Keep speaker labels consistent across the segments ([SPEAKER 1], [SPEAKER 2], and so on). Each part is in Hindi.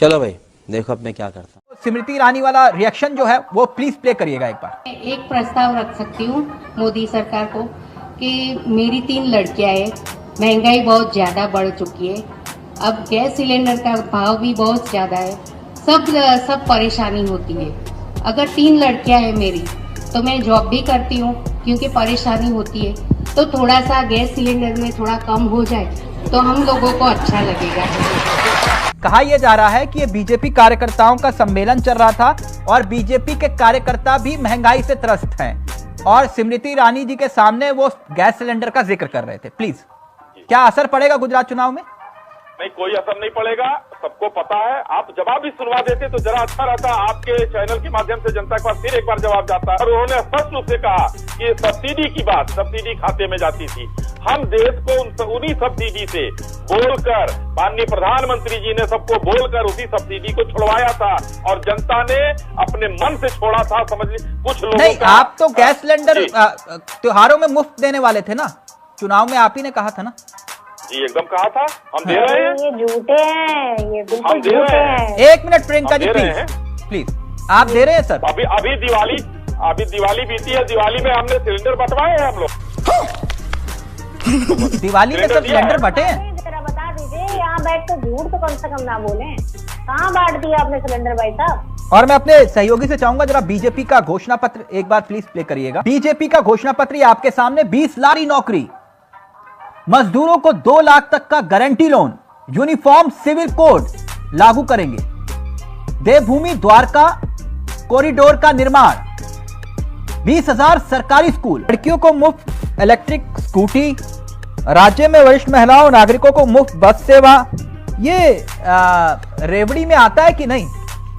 [SPEAKER 1] चलो भाई देखो अब मैं क्या करता हूँ।
[SPEAKER 2] स्मृति ईरानी वाला रिएक्शन जो है वो प्लीज प्ले करिएगा एक बार।
[SPEAKER 3] एक प्रस्ताव रख सकती हूँ मोदी सरकार को कि मेरी 3 लड़कियां हैं, महंगाई बहुत ज़्यादा बढ़ चुकी है, अब गैस सिलेंडर का भाव भी बहुत ज़्यादा है, सब परेशानी होती है। अगर 3 लड़कियां हैं मेरी तो मैं जॉब भी करती हूँ क्योंकि परेशानी होती है, तो थोड़ा सा गैस सिलेंडर में थोड़ा कम हो जाए तो हम लोगों को अच्छा लगेगा।
[SPEAKER 2] कहा यह जा रहा है कि ये बीजेपी कार्यकर्ताओं का सम्मेलन चल रहा था और बीजेपी के कार्यकर्ता भी महंगाई से त्रस्त हैं और स्मृति ईरानी जी के सामने वो गैस सिलेंडर का जिक्र कर रहे थे। प्लीज, क्या असर पड़ेगा गुजरात चुनाव में?
[SPEAKER 4] नहीं, कोई असर नहीं पड़ेगा, सबको पता है। आप जवाब भी सुनवा देते तो जरा अच्छा रहता। आपके चैनल के माध्यम से जनता के पास फिर एक बार जवाब जाता है। और उन्होंने स्पष्ट रूप से कहा कि सब्सिडी की बात सब्सिडी खाते में जाती थी। हम देश को उन्हीं सब्सिडी से बोलकर, माननीय प्रधानमंत्री जी ने सबको बोलकर उसी सब्सिडी को छुड़वाया था और जनता ने अपने मन से छोड़ा था। समझ लीजिए कुछ लोगों
[SPEAKER 2] नहीं, आप तो गैस सिलेंडर त्योहारों में मुफ्त देने वाले थे ना, चुनाव में आप ही ने कहा था ना।
[SPEAKER 4] जी एकदम कहा था, हम दे रहे हैं।
[SPEAKER 5] ये झूठे हैं, ये बिल्कुल
[SPEAKER 4] दे रहे हैं।
[SPEAKER 2] एक मिनट प्रियंका जी प्लीज, आप दे रहे हैं सर?
[SPEAKER 4] अभी दिवाली बीती है, दिवाली में हमने सिलेंडर बंटवाए हैं हम लोग।
[SPEAKER 2] दिवाली में सब सिलेंडर बटे हैं?
[SPEAKER 5] जरा बता दीजिए, यहाँ बैठ कर झूठ तो कम से कम ना बोले। कहाँ बांट दिया आपने सिलेंडर भाई साहब?
[SPEAKER 2] और मैं अपने सहयोगी से चाहूंगा जरा बीजेपी का घोषणा पत्र एक बार प्लीज प्ले करिएगा। बीजेपी का घोषणा पत्र आपके सामने, 20 लाख नौकरी, मजदूरों को 2 लाख तक का guarantee loan, uniform civil code लागू करेंगे, देवभूमि द्वारका कॉरिडोर का निर्माण, 20,000 सरकारी स्कूल, लड़कियों को मुफ्त इलेक्ट्रिक स्कूटी, राज्य में वरिष्ठ महिलाओं नागरिकों को मुफ्त बस सेवा। ये रेवड़ी में आता है कि नहीं?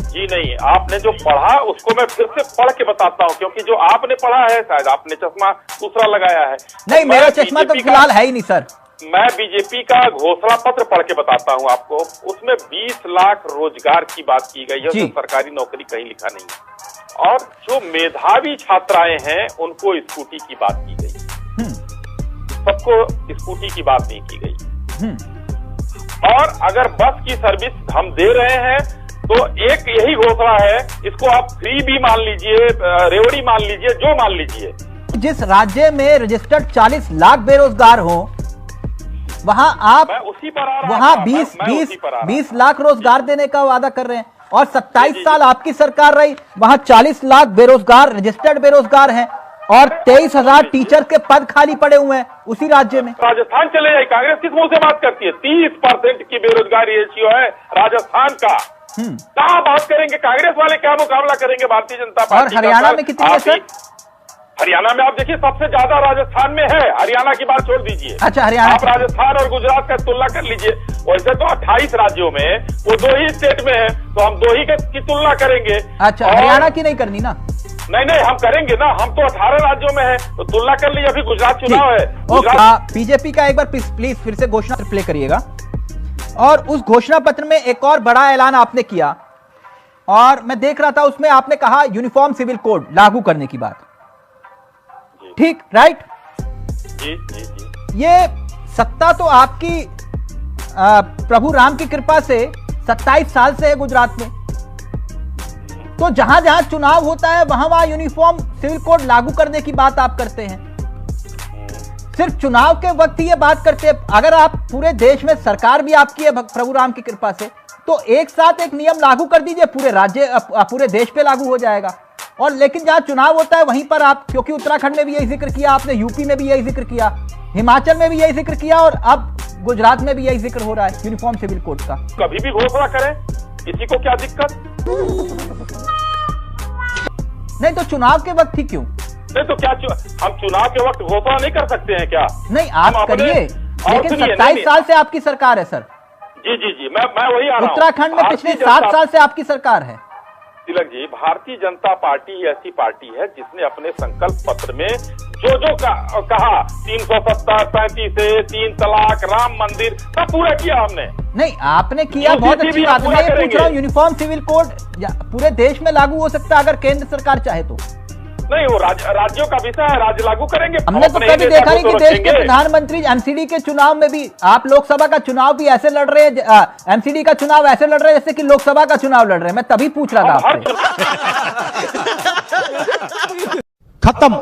[SPEAKER 4] जी नहीं, आपने जो पढ़ा उसको मैं फिर से पढ़ के बताता हूँ, क्योंकि जो आपने पढ़ा है शायद आपने चश्मा दूसरा लगाया है।
[SPEAKER 2] नहीं, मेरा चश्मा तो फिलहाल है ही नहीं सर।
[SPEAKER 4] मैं बीजेपी का घोषणा पत्र पढ़ के बताता हूँ आपको। उसमें 20 लाख रोजगार की बात की गई है, उसमें सरकारी नौकरी कहीं लिखा नहीं है। और जो मेधावी छात्राएं हैं उनको स्कूटी की बात की गई, सबको स्कूटी की बात नहीं की गई। और अगर बस की सर्विस हम दे रहे हैं तो एक यही घोषणा है, इसको आप फ्री भी मान लीजिए, रेवड़ी मान लीजिए, जो मान लीजिए।
[SPEAKER 2] जिस राज्य में रजिस्टर्ड 40 लाख बेरोजगार हो, वहां आप वहां 20 लाख रोजगार देने का वादा कर रहे हैं और 27 साल आपकी सरकार रही, वहां 40 लाख बेरोजगार रजिस्टर्ड बेरोजगार हैं और 23,000 टीचर के पद खाली पड़े हुए हैं उसी राज्य में।
[SPEAKER 4] राजस्थान चले जाए, कांग्रेस किस मुंह से बात करती है? 30% की बेरोजगारी रेशियो है राजस्थान का। कहाँ बात करेंगे कांग्रेस वाले, क्या मुकाबला करेंगे भारतीय जनता पार्टी?
[SPEAKER 2] और हरियाणा में कितनी है सर?
[SPEAKER 4] हरियाणा में आप देखिए सबसे ज्यादा राजस्थान में है। हरियाणा की बात छोड़ दीजिए।
[SPEAKER 2] अच्छा, हरियाणा
[SPEAKER 4] आप राजस्थान और गुजरात का तुलना कर लीजिए। वैसे तो 28 राज्यों में वो 2 ही स्टेट में है, तो हम 2 ही की तुलना करेंगे।
[SPEAKER 2] अच्छा, हरियाणा की नहीं करनी ना?
[SPEAKER 4] नहीं, हम करेंगे ना, हम तो 18 राज्यों में है, तो तुलना कर लीजिए। अभी गुजरात चुनाव है।
[SPEAKER 2] बीजेपी का एक बार प्लीज फिर से घोषणा पत्र प्ले करिएगा। और उस घोषणा पत्र में एक और बड़ा ऐलान आपने किया और मैं देख रहा था उसमें आपने कहा यूनिफॉर्म सिविल कोड लागू करने की बात। ठीक, राइट? जी। ये सत्ता तो आपकी प्रभु राम की कृपा से 27 साल से है गुजरात में, तो जहां जहां चुनाव होता है वहां यूनिफॉर्म सिविल कोड लागू करने की बात आप करते हैं। सिर्फ चुनाव के वक्त ही ये बात करते हैं। अगर आप पूरे देश में, सरकार भी आपकी है प्रभु राम की कृपा से, तो एक साथ एक नियम लागू कर दीजिए, पूरे राज्य पूरे देश पे लागू हो जाएगा। और लेकिन जहां चुनाव होता है वहीं पर आप, क्योंकि उत्तराखंड में भी यही जिक्र किया आपने, यूपी में भी यही जिक्र किया, हिमाचल में भी यही जिक्र किया और अब गुजरात में भी यही जिक्र हो रहा है यूनिफॉर्म सिविल कोड का।
[SPEAKER 4] कभी भी घोषणा करें, किसी को क्या दिक्कत?
[SPEAKER 2] नहीं तो चुनाव के वक्त ही क्यों?
[SPEAKER 4] नहीं तो क्या हम चुनाव के वक्त घोषणा नहीं कर सकते हैं क्या?
[SPEAKER 2] नहीं, आप करिए, लेकिन 27 साल से आपकी सरकार है सर।
[SPEAKER 4] जी, मैं वही आ रहा हूं।
[SPEAKER 2] उत्तराखंड में पिछले 7 साल से आपकी सरकार है।
[SPEAKER 4] तिलक जी, भारतीय जनता पार्टी ऐसी पार्टी है जिसने अपने संकल्प पत्र में जो कहा 370, 35 से 3 तलाक, राम मंदिर, सब पूरा किया हमने।
[SPEAKER 2] नहीं, आपने किया, बहुत अच्छी बात है। मैं ये पूछ रहा हूँ यूनिफॉर्म सिविल कोड पूरे देश में लागू हो सकता है अगर केंद्र सरकार चाहे तो?
[SPEAKER 4] नहीं, वो राज्यों का विषय है, राज्य लागू करेंगे।
[SPEAKER 2] हमने तो कभी देखा नहीं कि देश के प्रधानमंत्री एमसीडी के चुनाव में भी, आप लोकसभा का चुनाव भी ऐसे लड़ रहे हैं, एमसीडी का चुनाव ऐसे लड़ रहे हैं जैसे कि लोकसभा का चुनाव लड़ रहे हैं। मैं तभी पूछ रहा था आपसे।
[SPEAKER 6] खत्म।